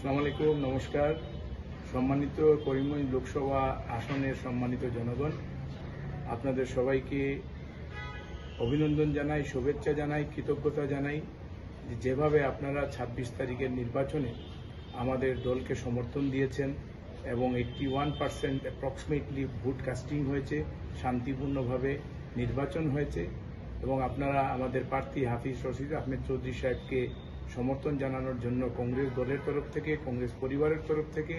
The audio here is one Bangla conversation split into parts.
আসসালামু আলাইকুম, নমস্কার। সম্মানিত করিমগঞ্জ লোকসভা আসনের সম্মানিত জনগণ, আপনাদের সবাইকে অভিনন্দন জানাই, শুভেচ্ছা জানাই, কৃতজ্ঞতা জানাই যেভাবে আপনারা ২৬ তারিখের নির্বাচনে আমাদের দলকে সমর্থন দিয়েছেন এবং 81% অ্যাপ্রক্সিমেটলি ভোট কাস্টিং হয়েছে, শান্তিপূর্ণভাবে নির্বাচন হয়েছে এবং আপনারা আমাদের প্রার্থী হাফিজ রশিদ আহমেদ চৌধুরী সাহেবকে সমর্থন জানানোর জন্য কংগ্রেস দলের তরফ থেকে, কংগ্রেস পরিবারের তরফ থেকে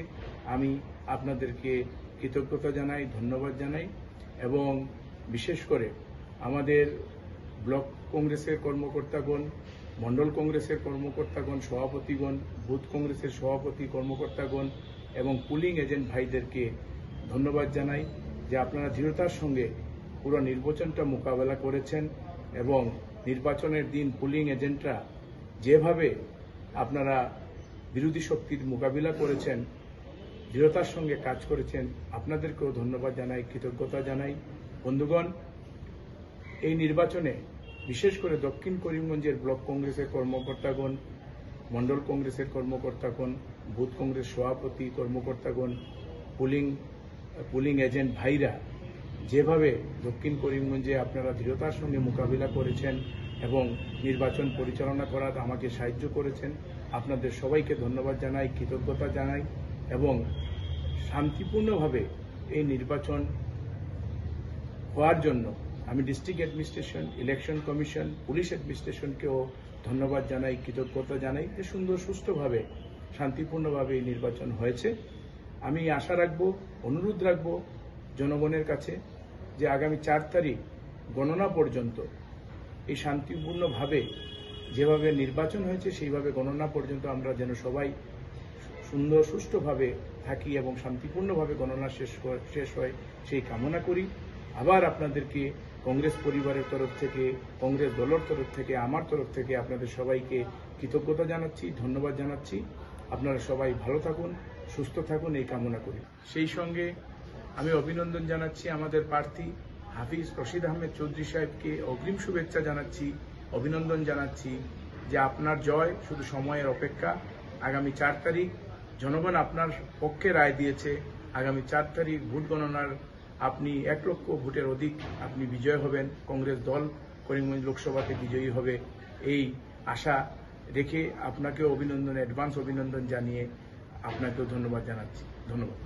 আমি আপনাদেরকে কৃতজ্ঞতা জানাই, ধন্যবাদ জানাই এবং বিশেষ করে আমাদের ব্লক কংগ্রেসের কর্মকর্তাগণ, মণ্ডল কংগ্রেসের কর্মকর্তাগণ, সভাপতিগণ, বুথ কংগ্রেসের সভাপতি কর্মকর্তাগণ এবং পুলিং এজেন্ট ভাইদেরকে ধন্যবাদ জানাই যে আপনারা দৃঢ়তার সঙ্গে পুরো নির্বাচনটা মোকাবেলা করেছেন এবং নির্বাচনের দিন পুলিং এজেন্টরা যেভাবে আপনারা বিরোধী শক্তির মোকাবিলা করেছেন, দৃঢ়তার সঙ্গে কাজ করেছেন, আপনাদেরকেও ধন্যবাদ জানাই, কৃতজ্ঞতা জানাই। বন্ধুগণ, এই নির্বাচনে বিশেষ করে দক্ষিণ করিমগঞ্জের ব্লক কংগ্রেসের কর্মকর্তাগণ, মণ্ডল কংগ্রেসের কর্মকর্তাগণ, বুথ কংগ্রেস সভাপতি কর্মকর্তাগণ, পুলিং এজেন্ট ভাইরা যেভাবে দক্ষিণ করিমগঞ্জে আপনারা দৃঢ়তার সঙ্গে মোকাবিলা করেছেন এবং নির্বাচন পরিচালনা করার আমাকে সাহায্য করেছেন, আপনাদের সবাইকে ধন্যবাদ জানাই, কৃতজ্ঞতা জানাই এবং শান্তিপূর্ণভাবে এই নির্বাচন হওয়ার জন্য আমি district administration, election commission, police অ্যাডমিনিস্ট্রেশনকেও ধন্যবাদ জানাই, কৃতজ্ঞতা জানাই যে সুন্দর সুষ্ঠুভাবে শান্তিপূর্ণভাবে এই নির্বাচন হয়েছে। আমি আশা রাখব, অনুরোধ রাখব জনগণের কাছে যে আগামী ৪ তারিখ গণনা পর্যন্ত এই শান্তিপূর্ণভাবে যেভাবে নির্বাচন হয়েছে সেইভাবে গণনা পর্যন্ত আমরা যেন সবাই সুন্দর সুষ্ঠুভাবে থাকি এবং শান্তিপূর্ণভাবে গণনা শেষ হয় সেই কামনা করি। আবার আপনাদেরকে কংগ্রেস পরিবারের তরফ থেকে, কংগ্রেস দলের তরফ থেকে, আমার তরফ থেকে আপনাদের সবাইকে কৃতজ্ঞতা জানাচ্ছি, ধন্যবাদ জানাচ্ছি। আপনারা সবাই ভালো থাকুন, সুস্থ থাকুন এই কামনা করি। সেই সঙ্গে আমি অভিনন্দন জানাচ্ছি আমাদের প্রার্থী হাফিজ রশিদ আহমেদ চৌধুরী সাহেবকে অগ্রিম শুভেচ্ছা জানাচ্ছি, অভিনন্দন জানাচ্ছি যে আপনার জয় শুধু সময়ের অপেক্ষা। আগামী ৪ তারিখ জনগণ আপনার পক্ষে রায় দিয়েছে। আগামী ৪ তারিখ ভোট গণনার আপনি ১ লক্ষ ভোটের অধিক আপনি বিজয় হবেন, কংগ্রেস দল করিমগঞ্জ লোকসভাতে বিজয়ী হবে এই আশা রেখে আপনাকেও অভিনন্দন, অ্যাডভান্স অভিনন্দন জানিয়ে আপনাকেও ধন্যবাদ জানাচ্ছি। ধন্যবাদ।